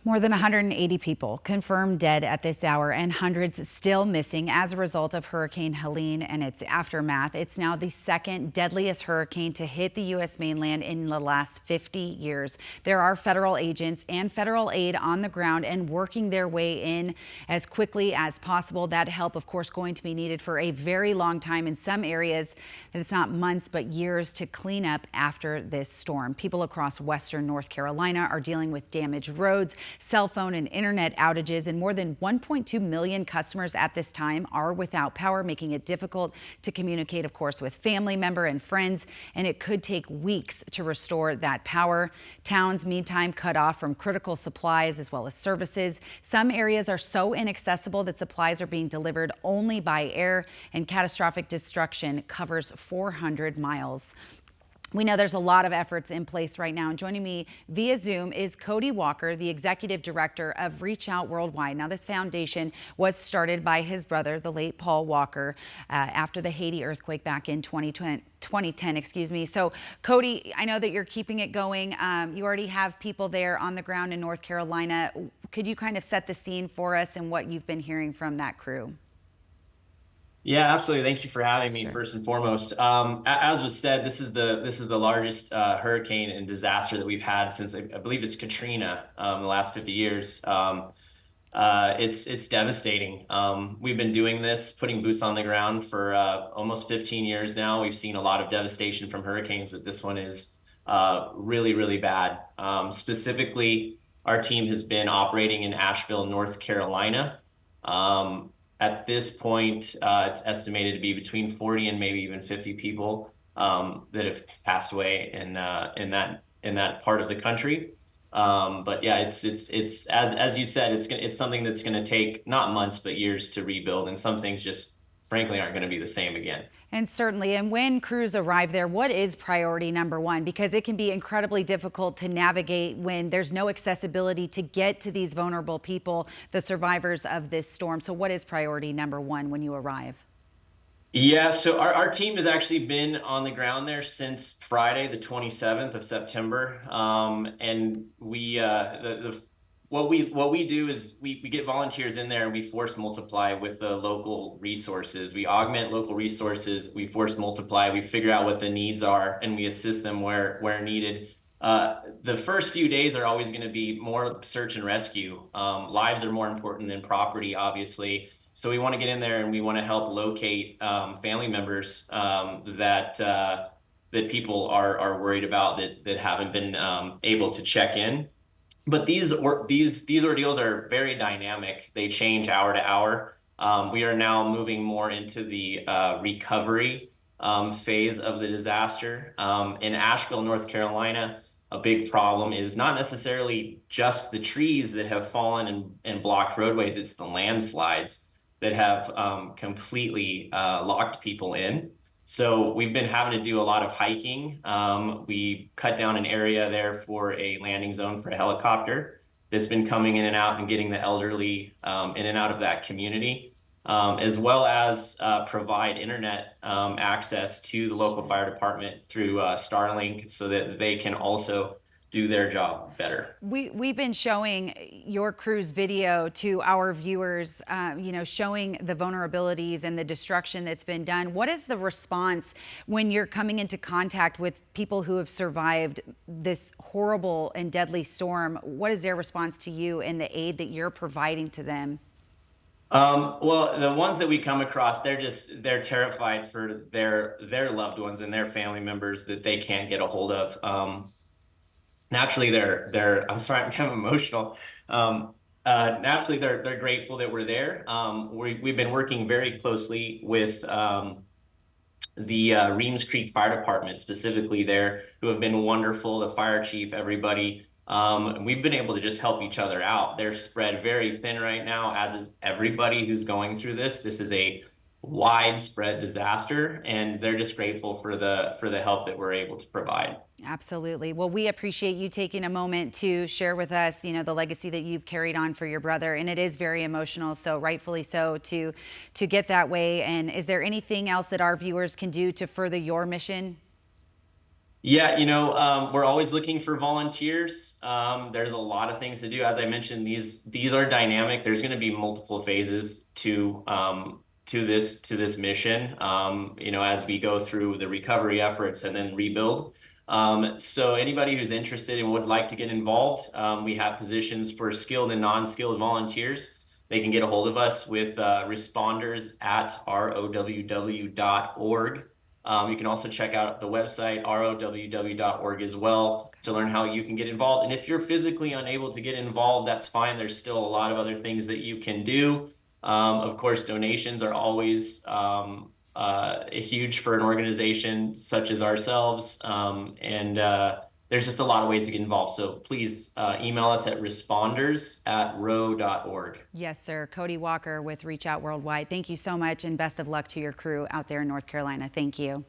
More than 180 people confirmed dead at this hour and hundreds still missing as a result of Hurricane Helene and its aftermath. It's now the second deadliest hurricane to hit the U.S. mainland in the last 50 years. There are federal agents and federal aid on the ground and working their way in as quickly as possible. That help, of course, going to be needed for a very long time in some areas, that it's not months but years to clean up after this storm. People across western North Carolina are dealing with damaged roads, cell phone and internet outages, and more than 1.2 million customers at this time are without power, making it difficult to communicate, of course, with family member and friends, and it could take weeks to restore that power. Towns, meantime, cut off from critical supplies as well as services. Some areas are so inaccessible that supplies are being delivered only by air, and catastrophic destruction covers 400 miles. We know there's a lot of efforts in place right now, and joining me via Zoom is Cody Walker, the executive director of Reach Out Worldwide. Now, this foundation was started by his brother, the late Paul Walker, after the Haiti earthquake back in 2010, excuse me. So, Cody, I know that you're keeping it going. You already have people there on the ground in North Carolina. Could you kind of set the scene for us and what you've been hearing from that crew? Yeah, absolutely. Thank you for having me, Sure. first and foremost. As was said, this is the largest hurricane and disaster that we've had since I believe it's Katrina, the last 50 years. It's devastating. We've been doing this, putting boots on the ground for almost 15 years now. We've seen a lot of devastation from hurricanes, but this one is really, really bad. Specifically, our team has been operating in Asheville, North Carolina. At this point, it's estimated to be between 40 and maybe even 50 people that have passed away in that part of the country. But yeah, it's as you said, it's something that's gonna take not months but years to rebuild, and some things just frankly aren't gonna be the same again. And certainly, and when crews arrive there, what is priority number one? Because it can be incredibly difficult to navigate when there's no accessibility to get to these vulnerable people, the survivors of this storm. So what is priority number one when you arrive? Yeah, so our team has actually been on the ground there since Friday, the 27th of September. And we what we do is we get volunteers in there and we force multiply with the local resources. We augment local resources, we force multiply, we figure out what the needs are, and we assist them where needed. The first few days are always going to be more search and rescue. Lives are more important than property, obviously. So we want to get in there and we want to help locate family members that people are worried about that haven't been able to check in. But these ordeals are very dynamic. They change hour to hour. We are now moving more into the recovery phase of the disaster. In Asheville, North Carolina, a big problem is not necessarily just the trees that have fallen and blocked roadways, it's the landslides that have completely locked people in. So we've been having to do a lot of hiking. We cut down an area there for a landing zone for a helicopter that's been coming in and out and getting the elderly in and out of that community, as well as provide internet access to the local fire department through Starlink so that they can also do their job better. We've been showing your crew's video to our viewers, showing the vulnerabilities and the destruction that's been done. What is the response when you're coming into contact with people who have survived this horrible and deadly storm? What is their response to you and the aid that you're providing to them? Well, the ones that we come across, they're terrified for their loved ones and their family members that they can't get a hold of. Naturally they're I'm sorry, I'm kind of emotional. Naturally they're grateful that we're there. We've been working very closely with the Reems Creek Fire Department specifically there, who have been wonderful, the fire chief, everybody. We've been able to just help each other out. They're spread very thin right now, as is everybody who's going through this. This is a widespread disaster, and they're just grateful for the help that we're able to provide. Absolutely. Well, we appreciate you taking a moment to share with us, the legacy that you've carried on for your brother, and it is very emotional, so rightfully so to get that way. And is there anything else that our viewers can do to further your mission? Yeah, we're always looking for volunteers. There's a lot of things to do. As I mentioned, these are dynamic. There's going to be multiple phases to this mission. As we go through the recovery efforts and then rebuild. So anybody who's interested and would like to get involved, we have positions for skilled and non-skilled volunteers. They can get a hold of us with responders at row.org. You can also check out the website, row.org, as well, to learn how you can get involved. And if you're physically unable to get involved, that's fine. There's still a lot of other things that you can do. Of course, donations are always huge for an organization such as ourselves. And there's just a lot of ways to get involved. So please email us at responders@row.org. Yes, sir. Cody Walker with Reach Out Worldwide. Thank you so much and best of luck to your crew out there in North Carolina. Thank you.